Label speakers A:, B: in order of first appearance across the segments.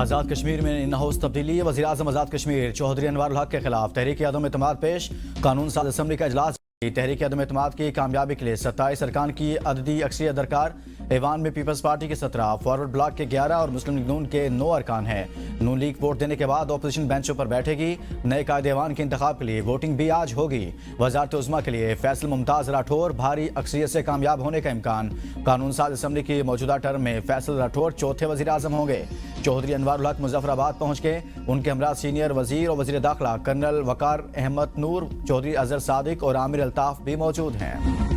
A: आज़ाद कश्मीर में in house तब्दीली। वज़ीर आज़म आज़ाद कश्मीर चौधरी अनवर उल हक के खिलाफ तहरीक अदम एतमाद पेश। कानून साज असम्बली का इजलास। तहरीक अदम एतमाद की कामयाबी के लिए 27 अरकान की अददी अक्सरियत दरकार। ऐवान में पीपल्स पार्टी के 17, फॉरवर्ड ब्लॉक के 11 और मुस्लिम लीग नून के 9 अरकान हैं। नून लीग वोट देने के बाद अपोजिशन बेंचों पर बैठेगी। नए कायदे ऐवान के इंतखाब के लिए वोटिंग भी आज होगी। वज़ारत उज़्मा के लिए फैसल मुमताज़ राठौर भारी अक्सरियत से कामयाब होने का इम्कान। कानून साज असम्बली की मौजूदा टर्म में फैसल राठौर चौथे वज़ीर आज़म होंगे। चौधरी अनवर उल हक मुजफ्फराबाद पहुंच गए। उनके हमरा सीनियर वजीर और वजीर दाखिला कर्नल वकार अहमद नूर, चौधरी अजहर सादिक और आमिर अल्ताफ भी मौजूद हैं।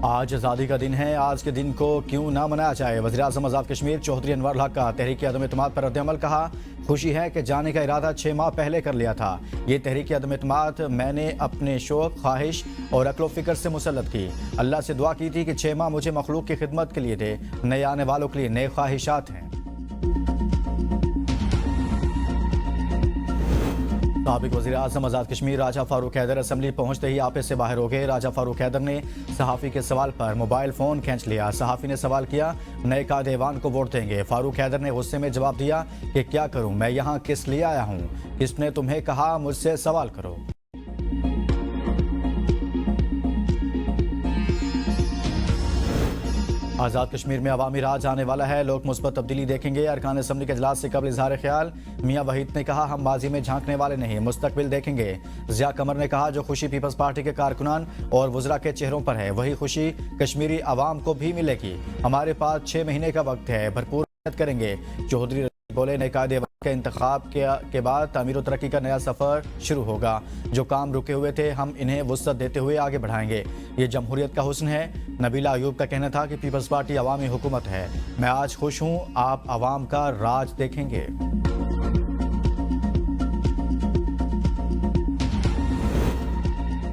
A: आज आज़ादी का दिन है, आज के दिन को क्यों ना मनाया जाए। वज़ीर आज़म आज़ाद कश्मीर चौधरी अनवर उल हक का तहरीक अदम एतमाद पर रद्द-ए-अमल। कहा, खुशी है कि जाने का इरादा 6 माह पहले कर लिया था। ये तहरीक अदम एतमाद मैंने अपने शौक, ख्वाहिश और अक्ल फ़िक्र से मुसल्लत की। अल्लाह से दुआ की थी कि 6 माह मुझे मखलूक की खिदमत के लिए दे। नए आने वालों के लिए नए ख्वाहिशात हैं। साबिक वज़ीर आज़म आज़ाद कश्मीर राजा फारूक हैदर असम्बली पहुंचते ही आपे से बाहर हो गए। राजा फारूक हैदर ने सहाफ़ी के सवाल पर मोबाइल फ़ोन खींच लिया। सहाफ़ी ने सवाल किया, नए कायदे ऐवान को वोट देंगे। फारूक हैदर ने गुस्से में जवाब दिया कि क्या करूं, मैं यहाँ किस लिए आया हूँ, किसने तुम्हें कहा मुझसे सवाल करो। आज़ाद कश्मीर में अवामी राज आने वाला है, लोग मुस्बत तब्दीली देखेंगे। अरकान असम्बली के इजलास से कबल इजहार ख्याल। मियाँ वहीद ने कहा, हम माजी में झांकने वाले नहीं, मुस्तकबिल देखेंगे। ज़िया कमर ने कहा, जो खुशी पीपल्स पार्टी के कारकुनान और वज़रा के चेहरों पर है, वही खुशी कश्मीरी अवाम को भी मिलेगी। हमारे पास 6 महीने का वक्त है, भरपूर मेहनत करेंगे। चौधरी बोले, नए कायदे के इंतखाब के बाद तामीर और तरक्की का नया सफ़र शुरू होगा। जो काम रुके हुए थे, हम इन्हें वुसअत देते हुए आगे बढ़ाएंगे। ये जमहूरियत का हुस्न है। नबीला अयूब का कहना था कि पीपल्स पार्टी अवामी हुकूमत है। मैं आज खुश हूँ, आप अवाम का राज देखेंगे।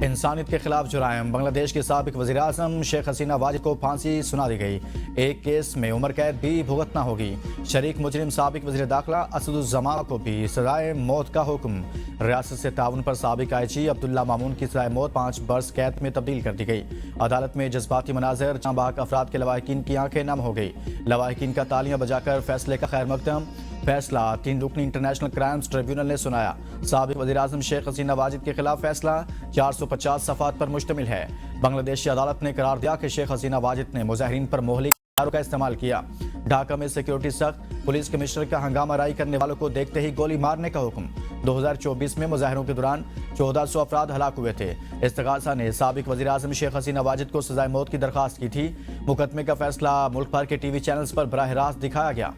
A: इंसानियत के खिलाफ जुराइम। बांग्लादेश के साबिक वज़ीर आज़म शेख हसीना वाजिद को फांसी सुना दी गई। एक केस में उम्र कैद भी भुगतना होगी। शरीक मुजरिम साबिक वज़ीर दाखिला असदुज़्ज़मा को भी सजाए मौत का हुक्म। रियासत से ताउन पर साबिक IG अब्दुल्ला मामून की सजाए मौत 5 बरस कैद में तब्दील कर दी गई। अदालत में जज्बाती मनाज़र, चांबाक अफराद के लवाहिकीन की आंखें नम हो गई। लवाहिकीन का तालियां बजाकर फैसले का खैर मकदम। फैसला 3 रुकनी इंटरनेशनल क्राइम्स ट्रिब्यूनल ने सुनाया। साबिक वज़ीर आज़म शेख हसीना वाजिद के खिलाफ फैसला 450 सफ़ात पर मुश्तमिल है। बांग्लादेशी अदालत ने करार दिया कि शेख हसीना वाजिद ने मुजाहिरीन पर मोहलिक हथियारों का इस्तेमाल किया। ढाका में सिक्योरिटी सख्त, पुलिस कमिश्नर का हंगामा राई करने वालों को देखते ही गोली मारने का हुक्म। 2024 में मुजाहिरों के दौरान 1400 अफराद हलाक हुए थे। इस्तिगासा ने साबिक वज़ीर आज़म शेख हसीना वाजिद को सजाए मौत की दरख्वास्त की थी। मुकदमे का फैसला मुल्क भर के TV चैनल्स पर बराह रास्त दिखाया गया।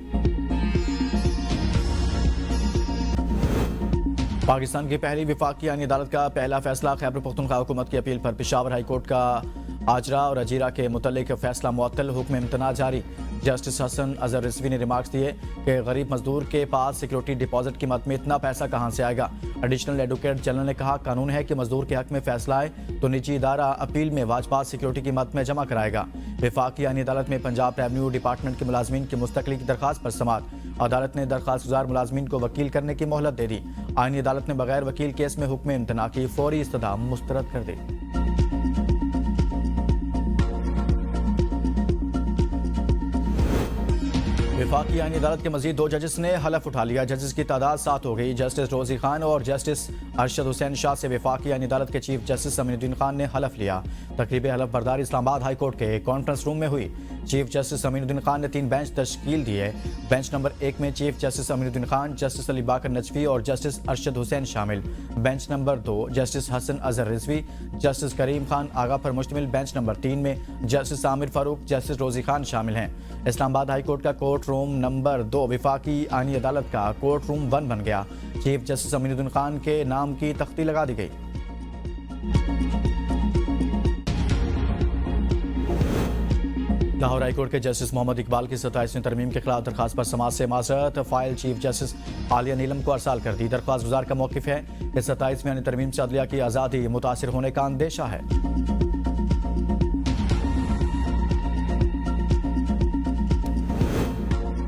A: पाकिस्तान की पहली विफाकी आईनी अदालत का पहला फैसला। खैबर पख्तूनख्वा हुकूमत की अपील पर पेशावर हाई कोर्ट का आजरा और अजीरा के मुतल्लिक फैसला मुअत्तल, हुक्म इम्तना जारी। जस्टिस हसन अजहर रिजवी ने रिमार्क्स दिए कि गरीब मजदूर के पास सिक्योरिटी डिपॉजिट की मद में इतना पैसा कहां से आएगा। एडिशनल एडवोकेट जनरल ने कहा, कानून है कि मजदूर के हक में फैसला आए तो निजी इदारा अपील में वाजपात सिक्योरिटी की मद में जमा कराएगा। विफाकी आईनी अदालत में पंजाब रेवन्यू डिपार्टमेंट के मुलाजमीन की मुस्तकली की दरखास्त पर समाअत। अदालत ने दरखास्त गुजार मुलाजमीन को वकील करने की मोहलत दे दी। आईनी अदालत ने बगैर वकील केस में हुक्म इम्तना की फौरी इस्तदा मुस्तरद कर दी। विफाकी आईनी अदालत के मजीद 2 जजेस ने हलफ उठा लिया। जजेस की तादाद 7 हो गई। जस्टिस रोजी खान और जस्टिस अरशद हुसैन शाह से विफाकी आईनी अदालत के चीफ जस्टिस अमीनुद्दीन खान ने हलफ लिया। तकरीब हलफ बर्दारी इस्लामाबाद हाई कोर्ट के कॉन्फ्रेंस रूम में हुई। चीफ जस्टिस अमीनुद्दीन खान ने 3 बेंच तश्कील दिए। बेंच नंबर 1 में chief justice Aminuddin Khan, justice Ali Baqar Najafi और जस्टिस अरशद हुसैन शामिल। Bench number 2 justice Hasan Azhar Rizvi, justice Karim Khan Agha पर मुश्तमिल। बेंच नंबर 3 में जस्टिस आमिर फारूक, जस्टिस रोजी खान शामिल हैं। इस्लामाबाद हाई कोर्ट का कोर्ट रूम नंबर 2 विफाकी आईनी अदालत का कोर्ट रूम 1 बन गया। चीफ जस्टिस अमीनुद्दीन खान के नाम की तख्ती लगा दी गई। लाहौर हाईकोर्ट के जस्टिस मोहम्मद इकबाल की 27वीं तरमीम के खिलाफ दरखास्त पर समाज से माजरत। फाइल चीफ जस्टिस आलिया नीलम को अरसाल कर दी। दरख्वास्त गुजार का मौक़िफ़ है कि 27वीं तरमीम से अदलिया की आज़ादी मुतासिर होने का अंदेशा है।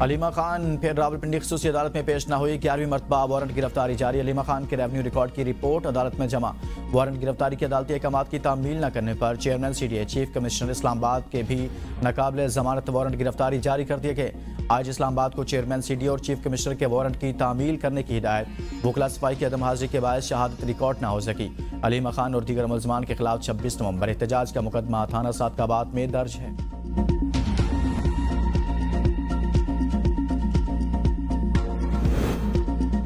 A: अलीमा खान फिर रावलपिंडी खसूसी अदालत में पेश न हुई। 11वीं मरतबा वारंट गिरफ्तारी जारी। अलीमा खान के रेवन्यू रिकॉर्ड की रिपोर्ट अदालत में जमा। वारंट गिरफ्तारी की अदालती अहकामात की तामील न करने पर chairman CDA chief commissioner Islamabad के भी नाकाबिले जमानत वारंट गिरफ्तारी जारी कर दिए गए। आज इस्लामाबाद को चेयरमैन CDA और चीफ कमिश्नर के वारंट की तामील करने की हिदायत। वकला सफाई की अदम हाजिरी के बायस शहादत रिकॉर्ड न हो सकी। अलीमा खान और दीगर मुलजमान के खिलाफ 26 नवंबर एहतजाज का मुकदमा थाना सादकाबाद में दर्ज है।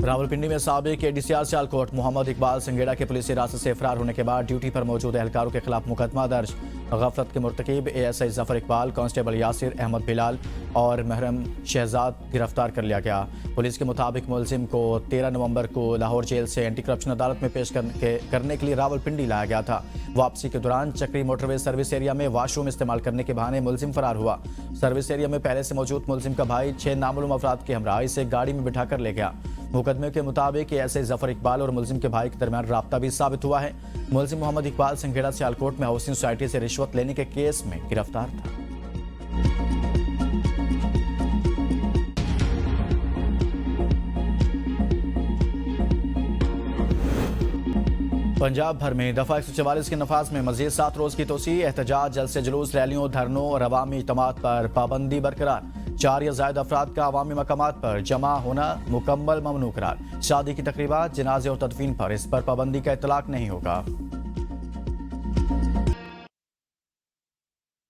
A: रावलपिंडी में साबिक ADCR सियालकोट मोहम्मद इकबाल संगेड़ा के पुलिस हिरासत से फरार होने के बाद ड्यूटी पर मौजूद एहलकारों के खिलाफ मुकदमा दर्ज। गफलत के मुर्तकिब ASI जफर इकबाल, कांस्टेबल यासिर अहमद बिलाल और महरम शहजाद गिरफ्तार कर लिया गया। पुलिस के मुताबिक मुलजिम को 13 नवंबर को लाहौर जेल से एंटी करप्शन अदालत में पेश करने के लिए रावलपिंडी लाया गया था। वापसी के दौरान चक्री मोटरवे सर्विस एरिया में वॉशरूम इस्तेमाल करने के बहाने मुलजिम फरार हुआ। सर्विस एरिया में पहले से मौजूद मुलजिम का भाई 6 नामालूम अफराद के हमरा इसे गाड़ी में बिठाकर ले गया। मुकदमे के मुताबिक ASI जफर इकबाल और मुलजिम के भाई के दरमियान राब्ता भी साबित हुआ है। मुलजिम मोहम्मद इकबाल संगेड़ा सियालकोट में हाउसिंग सोसाइटी से रिश्वत लेने के केस में गिरफ्तार था। पंजाब भर में दफा 144 के नफाज में मजीद 7 रोज की तोसी। एहतजाज, जलसे जुलूस, रैलियों, धरनों और अवामी इज्तिमात पर पाबंदी बरकरार। 4 या ज्यादा अफराद का अवामी मकामात पर जमा होना मुकम्मल ममनू करार। शादी की तकरीबात, जनाजे और तदफीन पर इस पर पाबंदी का इतलाक नहीं होगा।